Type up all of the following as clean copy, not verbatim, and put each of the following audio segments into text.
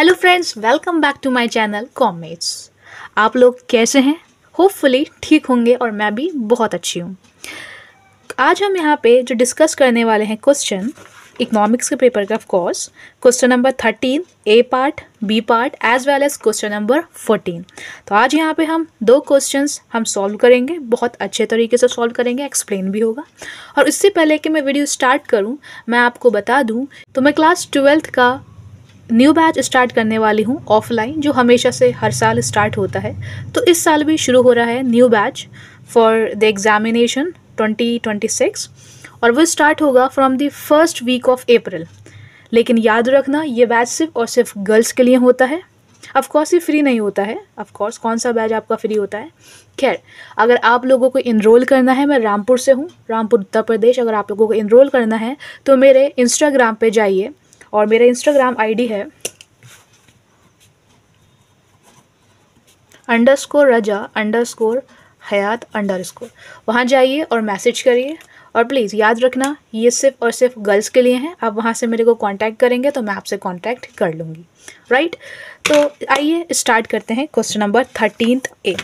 Hello friends, welcome back to my channel कॉममेट्स। आप लोग कैसे हैं? होपफुली ठीक होंगे और मैं भी बहुत अच्छी हूँ। आज हम यहाँ पे जो डिस्कस करने वाले हैं क्वेश्चन इकोनॉमिक्स के पेपर का, of course question number 13 A part, B part as well as question number 14। तो आज यहाँ पे हम दो क्वेश्चंस हम सॉल्व करेंगे, बहुत अच्छे तरीके से सॉल्व करेंगे, एक्सप्लेन भी होगा। और इससे पहले कि मैं वीडियो स्टार्ट करूँ, मैं आपको बता दूँ तो मैं क्लास 12th का न्यू बैच स्टार्ट करने वाली हूँ ऑफलाइन, जो हमेशा से हर साल स्टार्ट होता है। तो इस साल भी शुरू हो रहा है new batch for the examination 2026 और वो स्टार्ट होगा from the first week of April. लेकिन याद रखना, ये बैच सिर्फ और सिर्फ गर्ल्स के लिए होता है। ऑफकोर्स ये फ्री नहीं होता है, ऑफकोर्स कौन सा बैच आपका फ्री होता है। खैर, अगर आप लोगों को इनरोल करना है, मैं रामपुर से हूँ, रामपुर उत्तर प्रदेश। अगर आप लोगों को इनरोल करना है तो मेरे इंस्टाग्राम पे जाइए और मेरा इंस्टाग्राम आईडी है _रजा_हयात_। वहाँ जाइए और मैसेज करिए। और प्लीज़ याद रखना, ये सिर्फ और सिर्फ गर्ल्स के लिए हैं। आप वहाँ से मेरे को कांटेक्ट करेंगे तो मैं आपसे कांटेक्ट कर लूँगी, राइट। तो आइए स्टार्ट करते हैं क्वेश्चन नंबर 13 ए।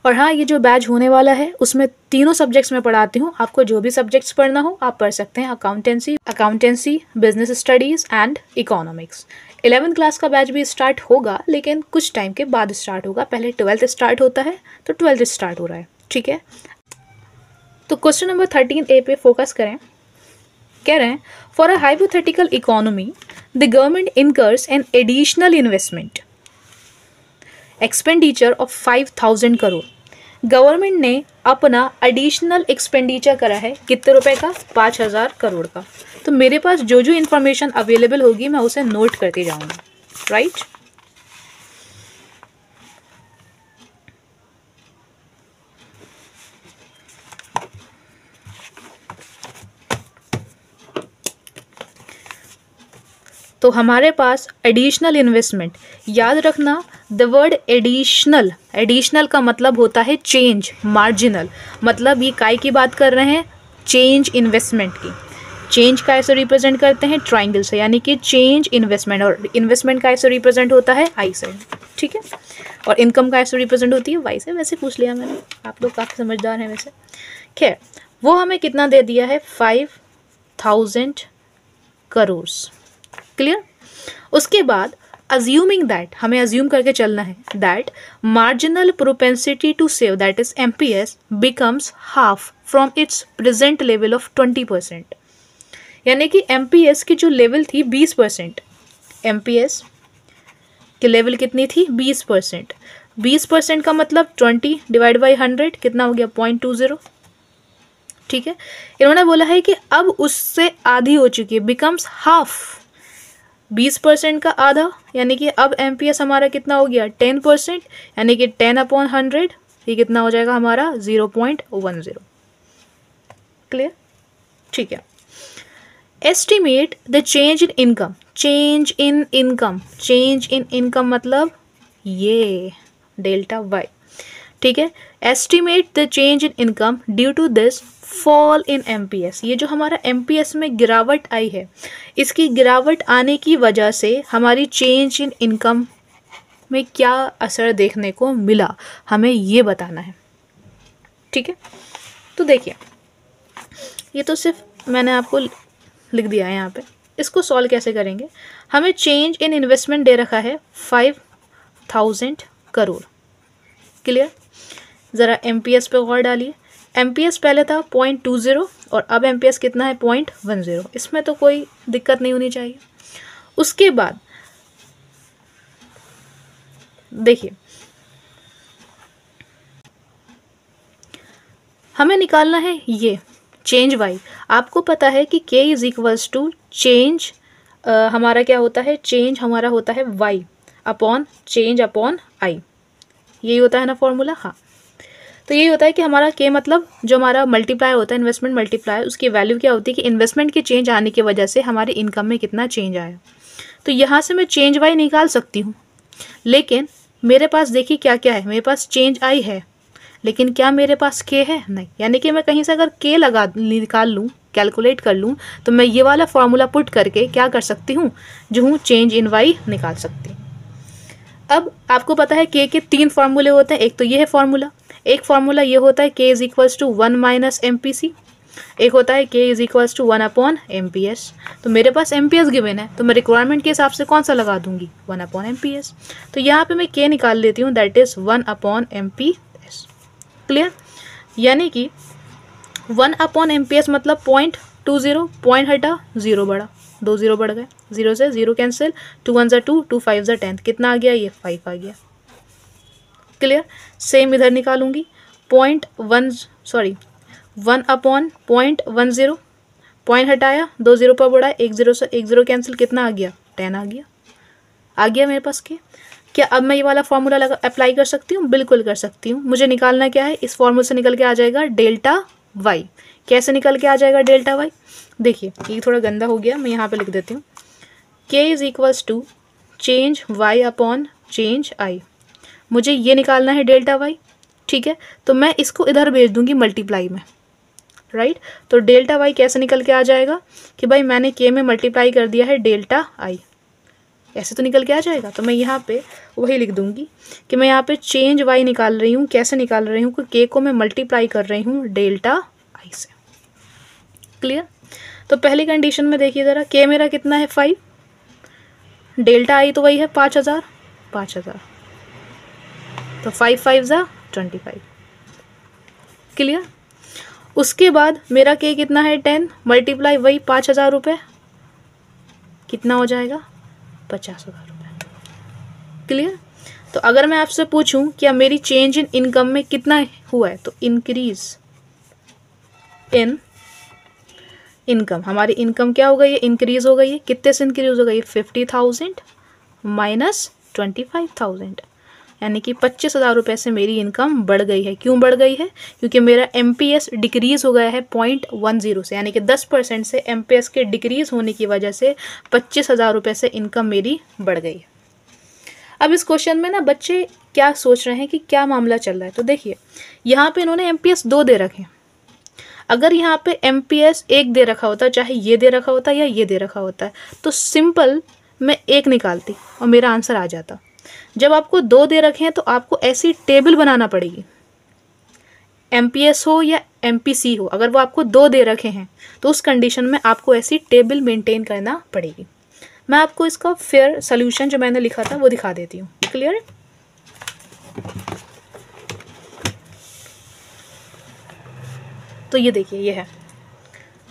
और हाँ, ये जो बैच होने वाला है उसमें तीनों सब्जेक्ट्स में पढ़ाती हूँ। आपको जो भी सब्जेक्ट्स पढ़ना हो आप पढ़ सकते हैं, accountancy, business studies and economics. 11th class का बैच भी स्टार्ट होगा, लेकिन कुछ टाइम के बाद स्टार्ट होगा। पहले 12th स्टार्ट होता है, तो 12th स्टार्ट हो रहा है, ठीक है। तो क्वेश्चन नंबर 13 ए पे फोकस करें। कह रहे हैं, for a hypothetical economy the government incurs an additional investment expenditure of 5000 crore. Government ने अपना एडिशनल एक्सपेंडिचर करा है कितने रुपए का? 5000 करोड़ का। तो मेरे पास जो जो इन्फॉर्मेशन अवेलेबल होगी मैं उसे नोट करती जाऊंगी, राइट। तो हमारे पास एडिशनल इन्वेस्टमेंट, याद रखना द वर्ड एडिशनल का मतलब होता है चेंज, मार्जिनल। मतलब ये काय की बात कर रहे हैं? चेंज इन्वेस्टमेंट की। चेंज काय से रिप्रेजेंट करते हैं? ट्राइंगल से, यानी कि चेंज इन्वेस्टमेंट। और इन्वेस्टमेंट काय से रिप्रेजेंट होता है? आई से, ठीक है। और इनकम काय से रिप्रेजेंट होती है? वाई से। वैसे पूछ लिया मैंने, आप लोग काफ़ी समझदार हैं वैसे। खैर, वो हमें कितना दे दिया है? 5000 करोड़। क्लियर। उसके बाद अज्यूमिंग दैट, हमें अज्यूम करके चलना है that marginal propensity to save, that is MPS, becomes half from its present level of 20%। यानी कि MPS की जो लेवल थी 20%, MPS की लेवल कितनी थी? 20%। 20% का मतलब 20 डिवाइड बाई 100 कितना हो गया? 0.20, ठीक है। इन्होंने बोला है कि अब उससे आधी हो चुकी है, बिकम्स हाफ। 20% का आधा, यानी कि अब MPS हमारा कितना हो गया? 10%, यानी कि 10/100, ये कितना हो जाएगा हमारा? 0.10। क्लियर, ठीक है। Estimate the change in income, change in income मतलब ये डेल्टा वाई, ठीक है। Estimate the change in income due to this fall in MPS। ये जो हमारा MPS में गिरावट आई है, इसकी गिरावट आने की वजह से हमारी चेंज इन इनकम में क्या असर देखने को मिला, हमें ये बताना है, ठीक है। तो देखिए, ये तो सिर्फ मैंने आपको लिख दिया है यहाँ पे। इसको सॉल्व कैसे करेंगे? हमें चेंज इन इन्वेस्टमेंट दे रखा है 5000 करोड़। क्लियर। ज़रा MPS पे गौर डालिए। MPS पहले था 0.20 और अब MPS कितना है? 0.10। इसमें तो कोई दिक्कत नहीं होनी चाहिए। उसके बाद देखिए, हमें निकालना है ये चेंज वाई। आपको पता है कि K is equals to change, हमारा क्या होता है? चेंज हमारा होता है Y upon change upon I. यही होता है ना फॉर्मूला? हाँ। तो यही होता है कि हमारा K मतलब जो हमारा मल्टीप्लायर होता है, इन्वेस्टमेंट मल्टीप्लायर, उसकी वैल्यू क्या होती है कि इन्वेस्टमेंट के चेंज आने की वजह से हमारी इनकम में कितना चेंज आया। तो यहाँ से मैं चेंज वाई निकाल सकती हूँ, लेकिन मेरे पास देखिए क्या क्या है। मेरे पास चेंज आई है, लेकिन क्या मेरे पास K है? नहीं। यानी कि मैं कहीं से अगर K निकाल लूँ कैलकुलेट कर लूँ तो मैं ये वाला फॉर्मूला पुट करके क्या कर सकती हूँ, जो हूँ चेंज इन वाई निकाल सकती हूँ। अब आपको पता है के 3 फार्मूले होते हैं। एक तो ये है फार्मूला, एक फार्मूला ये होता है K is equals to 1 minus M P C, एक होता है K is equals to 1 upon M P S. तो मेरे पास एम पी एस गिवन है तो मैं रिक्वायरमेंट के हिसाब से कौन सा लगा दूंगी, 1 अपॉन एम पी एस। तो यहाँ पे मैं के निकाल लेती हूँ, that is 1 upon M P S. Clear, यानी कि 1 अपॉन एम पी एस मतलब 0.20, पॉइंट हटा 0 बढ़ा, 2 0 बढ़ गए, 0 से 0 कैंसिल, 2 1 ज़ा 2, 2 5 ज़ा 10, कितना आ गया, ये 5 आ गया। क्लियर, सेम इधर निकालूंगी 1 अपॉन 0.10, पॉइंट हटाया, 2 0 पर बढ़ा, 1 0 से 1 0 कैंसिल, कितना आ गया, 10 आ गया मेरे पास के। क्या अब मैं ये वाला फॉर्मूला लगा अप्लाई कर सकती हूँ, बिल्कुल कर सकती हूँ। मुझे निकालना क्या है, इस फॉर्मूले से निकल के आ जाएगा डेल्टा वाई। कैसे निकल के आ जाएगा डेल्टा वाई, देखिए ये थोड़ा गंदा हो गया, मैं यहाँ पे लिख देती हूँ, K is equals to change Y upon change I. मुझे ये निकालना है डेल्टा वाई, ठीक है, तो मैं इसको इधर भेज दूंगी मल्टीप्लाई में, राइट। तो डेल्टा वाई कैसे निकल के आ जाएगा कि भाई मैंने के में मल्टीप्लाई कर दिया है डेल्टा आई, ऐसे तो निकल के आ जाएगा। तो मैं यहाँ पे वही लिख दूंगी कि मैं यहाँ पे चेंज वाई निकाल रही हूँ। कैसे निकाल रही हूँ, कि के को मैं मल्टीप्लाई कर रही हूँ डेल्टा आई से। क्लियर, तो पहली कंडीशन में देखिए ज़रा, के मेरा कितना है 5, डेल्टा आई तो वही है 5000, तो 5 5 ज़ा 25। क्लियर, उसके बाद मेरा के कितना है 10, मल्टीप्लाई वही 5000 रुपये, कितना हो जाएगा 50,000 रुपये। क्लियर, तो अगर मैं आपसे पूछूं क्या मेरी चेंज इन इनकम में कितना हुआ है, तो इंक्रीज इन इनकम, हमारी इनकम क्या हो गई है, इंक्रीज हो गई है। कितने से इंक्रीज हो गई है, 50,000 माइनस 25,000, यानी कि 25,000 रुपये से मेरी इनकम बढ़ गई है। क्यों बढ़ गई है, क्योंकि मेरा एमपीएस डिक्रीज हो गया है 0.10 से, यानी कि 10% से एमपीएस के डिक्रीज होने की वजह से 25,000 रुपये से इनकम मेरी बढ़ गई है। अब इस क्वेश्चन में ना बच्चे क्या सोच रहे हैं कि क्या मामला चल रहा है, तो देखिए यहाँ पे इन्होंने एमपीएस 2 दे रखे हैं। अगर यहाँ पे एमपीएस 1 दे रखा होता, चाहे ये दे रखा होता या ये दे रखा होता है, तो सिंपल मैं 1 निकालती और मेरा आंसर आ जाता। जब आपको 2 दे रखे हैं तो आपको ऐसी टेबल बनाना पड़ेगी, एमपीएस हो या एमपीसी हो, अगर वो आपको 2 दे रखे हैं तो उस कंडीशन में आपको ऐसी टेबल मेंटेन करना पड़ेगी। मैं आपको इसका फेयर सोल्यूशन जो मैंने लिखा था वो दिखा देती हूँ। क्लियर है, तो ये देखिए ये है,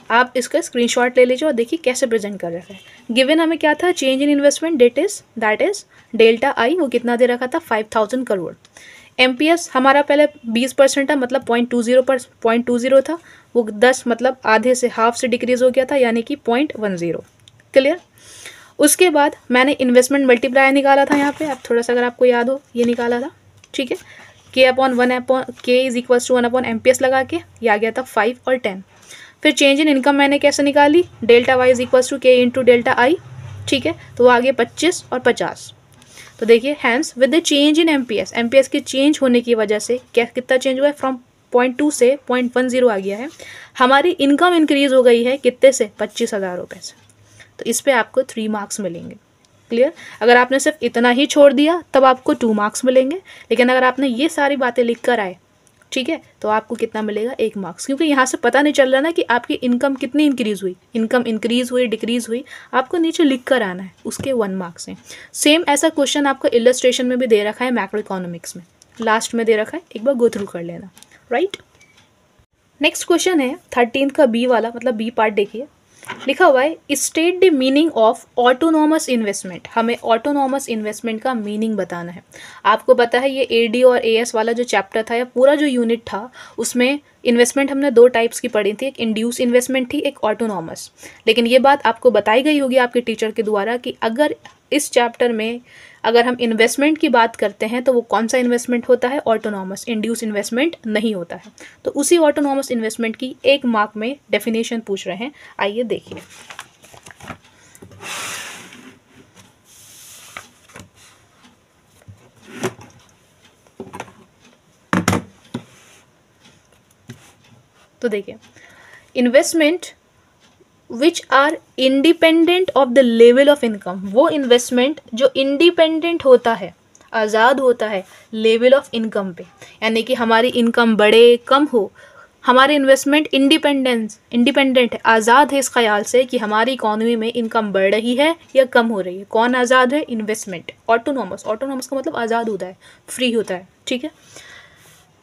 आप इसका स्क्रीनशॉट ले लीजिए और देखिए कैसे प्रेजेंट कर रखा है। गिवन हमें क्या था, change in investment that is delta आई, वो कितना दे रखा था 5,000 करोड़। एमपीएस हमारा पहले 20% था, मतलब 0.20 था, वो 10 मतलब आधे से हाफ से डिक्रीज हो गया था, यानी कि 0.10। क्लियर, उसके बाद मैंने इन्वेस्टमेंट मल्टीप्लायर निकाला था, यहाँ पे आप थोड़ा सा अगर आपको याद हो ये निकाला था, ठीक है, K is equals to 1 upon MPS लगा के ये आ गया था 5 और 10। फिर चेंज इन इनकम मैंने कैसे निकाली, delta Y is equals to K into delta I, ठीक है, तो वो आ गया 25 और 50। तो देखिए hence with the change in MPS के चेंज होने की वजह से क्या कितना चेंज हुआ है, फ्रॉम 0.2 से 0.10 आ गया है। हमारी इनकम इंक्रीज हो गई है कितने से, 25,000 रुपये से। तो इस पे आपको 3 मार्क्स मिलेंगे। क्लियर, अगर आपने सिर्फ इतना ही छोड़ दिया तब आपको 2 मार्क्स मिलेंगे, लेकिन अगर आपने ये सारी बातें लिख कर आए, ठीक है, तो आपको कितना मिलेगा, 1 मार्क्स, क्योंकि यहाँ से पता नहीं चल रहा ना कि आपकी इनकम कितनी इंक्रीज हुई, इनकम इंक्रीज हुई डिक्रीज हुई, आपको नीचे लिख कर आना है, उसके 1 मार्क्स हैं। सेम ऐसा क्वेश्चन आपको इलस्ट्रेशन में भी दे रखा है, मैक्रो इकोनॉमिक्स में लास्ट में दे रखा है, एक बार गो थ्रू कर लेना, राइट। नेक्स्ट क्वेश्चन है 13 का बी वाला, मतलब बी पार्ट देखिए, लिखा हुआ है state the meaning of autonomous investment. हमें ऑटोनॉमस इन्वेस्टमेंट का मीनिंग बताना है। आपको पता है ये एडी और एएस वाला जो चैप्टर था या पूरा जो यूनिट था उसमें इन्वेस्टमेंट हमने 2 टाइप्स की पढ़ी थी, एक इंड्यूस इन्वेस्टमेंट थी, एक ऑटोनॉमस। लेकिन ये बात आपको बताई गई होगी आपके टीचर के द्वारा कि अगर इस चैप्टर में अगर हम इन्वेस्टमेंट की बात करते हैं तो वो कौन सा इन्वेस्टमेंट होता है, ऑटोनॉमस, इंड्यूस इन्वेस्टमेंट नहीं होता है। तो उसी ऑटोनॉमस इन्वेस्टमेंट की 1 मार्क में डेफिनेशन पूछ रहे हैं, आइए देखिए। तो देखिए, investment which are independent of the level of income, वो इन्वेस्टमेंट जो इंडिपेंडेंट होता है, आज़ाद होता है लेवल ऑफ इनकम पे, यानी कि हमारी इनकम बढ़े कम हो, हमारे इन्वेस्टमेंट इंडिपेंडेंट है, आज़ाद है इस ख्याल से कि हमारी इकोनॉमी में इनकम बढ़ रही है या कम हो रही है। कौन आज़ाद है? इन्वेस्टमेंट। ऑटोनॉमस का मतलब आज़ाद होता है, फ्री होता है, ठीक है।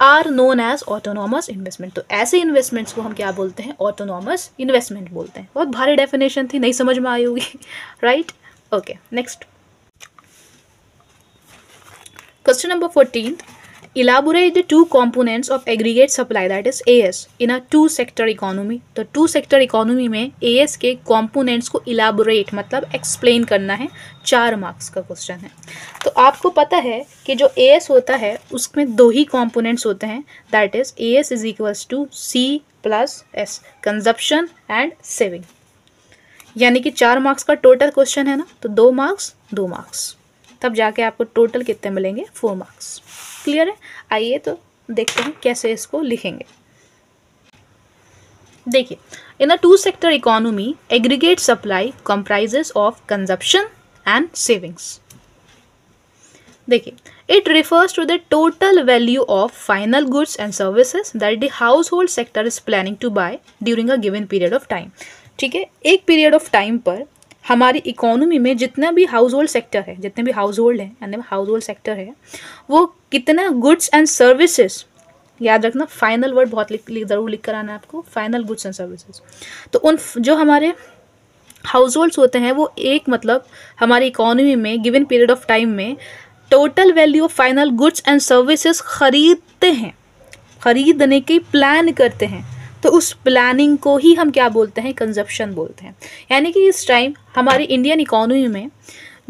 Are known as autonomous investment. तो ऐसे इन्वेस्टमेंट्स को हम क्या बोलते हैं? ऑटोनॉमस इन्वेस्टमेंट बोलते हैं। बहुत भारी डेफिनेशन थी, नहीं समझ में आई होगी, right. Okay, next question number 14, elaborate the two components of aggregate supply, that is AS, in a two sector economy। तो टू सेक्टर इकोनॉमी में AS के components को elaborate मतलब explain करना है। 4 मार्क्स का क्वेश्चन है। तो आपको पता है कि जो AS होता है उसमें 2 ही components होते हैं, that is AS is equals to C plus S, consumption and saving। यानी कि 4 मार्क्स का टोटल क्वेश्चन है ना, तो 2 मार्क्स 2 मार्क्स, तब जाके आपको टोटल कितने मिलेंगे? 4 मार्क्स। क्लियर है? आइए तो देखते हैं कैसे इसको लिखेंगे। देखिए, in a two sector economy aggregate supply comprises of consumption and savings. देखिए, it refers to the total value of final goods and services that the household sector is planning to buy during a given period of time. ठीक है, एक period of time पर हमारी economy में जितना भी house hold sector है, जितने भी हाउस होल्ड हैं, यानी हाउस होल्ड सेक्टर है, वो कितना गुड्स एंड सर्विसेज, याद रखना फाइनल वर्ड बहुत ज़रूर लिख कर आना है आपको, फाइनल गुड्स एंड सर्विसेज। तो उन जो हमारे हाउस होल्ड्स होते हैं वो एक मतलब हमारी इकोनॉमी में गिवन पीरियड ऑफ टाइम में total value of final goods and services खरीदते हैं, खरीदने की प्लान करते हैं। तो उस प्लानिंग को ही हम क्या बोलते हैं? कंजप्शन बोलते हैं। यानी कि इस टाइम हमारी इंडियन इकोनॉमी में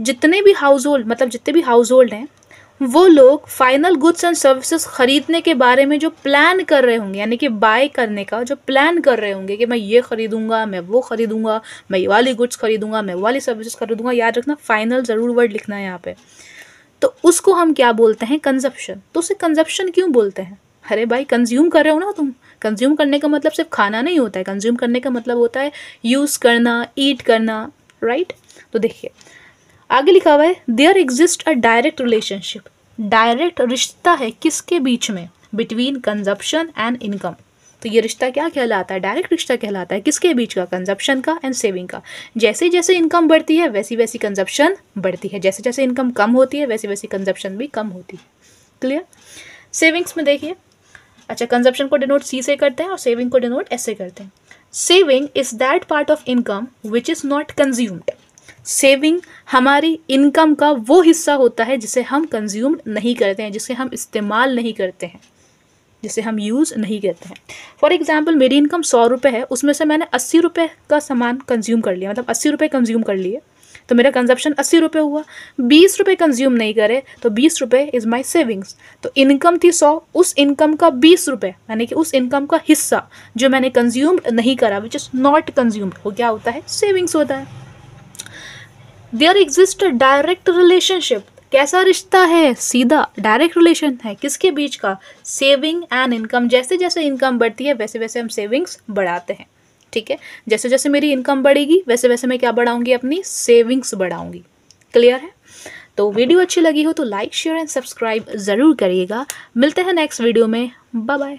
जितने भी हाउस होल्ड मतलब जितने भी हाउस होल्ड हैं वो लोग फाइनल गुड्स एंड सर्विसेज खरीदने के बारे में जो प्लान कर रहे होंगे, यानी कि बाय करने का जो प्लान कर रहे होंगे कि मैं ये खरीदूंगा, मैं वो खरीदूंगा, मैं ये वाली गुड्स खरीदूंगा, मैं वाली सर्विसेज खरीदूंगा, याद रखना फाइनल ज़रूर वर्ड लिखना है यहाँ पे। तो उसको हम क्या बोलते हैं? कंजप्शन। तो उसे कंजप्शन क्यों बोलते हैं? अरे भाई, कंज्यूम कर रहे हो ना तुम। कंज्यूम करने का मतलब सिर्फ खाना नहीं होता है, कंज्यूम करने का मतलब होता है यूज़ करना, ईट करना, राइट। तो देखिए आगे लिखा हुआ है, there exist a direct relationship. Direct रिश्ता है किसके बीच में? Between consumption and income. तो ये रिश्ता क्या कहलाता है? डायरेक्ट रिश्ता कहलाता है। किसके बीच का? कंजप्शन का एंड सेविंग का। जैसे जैसे इनकम बढ़ती है वैसी वैसी कंजप्शन बढ़ती है, जैसे जैसे इनकम कम होती है वैसी वैसी कंजप्शन भी कम होती है। क्लियर? सेविंग्स में देखिए, अच्छा कंजप्शन को डिनोट सी से करते हैं और सेविंग को डिनोट एस से करते हैं। Saving is that part of income which is not consumed. Saving हमारी इनकम का वो हिस्सा होता है जिसे हम कंज्यूम्ड नहीं करते हैं, जिसे हम इस्तेमाल नहीं करते हैं, जिसे हम यूज़ नहीं करते हैं। फॉर एग्जाम्पल मेरी इनकम 100 रुपये है, उसमें से मैंने 80 रुपये का सामान कंज्यूम कर लिया, मतलब 80 रुपये कंज्यूम कर लिए, तो मेरा कंजप्शन 80 रुपये हुआ। 20 रुपये कंज्यूम नहीं करे तो 20 रुपये इज़ माई सेविंग्स। तो इनकम थी 100, उस इनकम का 20 रुपये यानी कि उस इनकम का हिस्सा जो मैंने कंज्यूम नहीं करा, विच इज़ नॉट कंज्यूम्ड, वो क्या होता है? सेविंग्स होता है। There exist a direct relationship. कैसा रिश्ता है? सीधा डायरेक्ट रिलेशन है। किसके बीच का? Saving and income. जैसे जैसे इनकम बढ़ती है वैसे वैसे हम सेविंग्स बढ़ाते हैं। ठीक है, जैसे जैसे मेरी इनकम बढ़ेगी वैसे वैसे मैं क्या बढ़ाऊंगी? अपनी सेविंग्स बढ़ाऊंगी। क्लियर है? तो वीडियो अच्छी लगी हो तो लाइक शेयर एंड सब्सक्राइब ज़रूर करिएगा। मिलते हैं नेक्स्ट वीडियो में। Bye bye.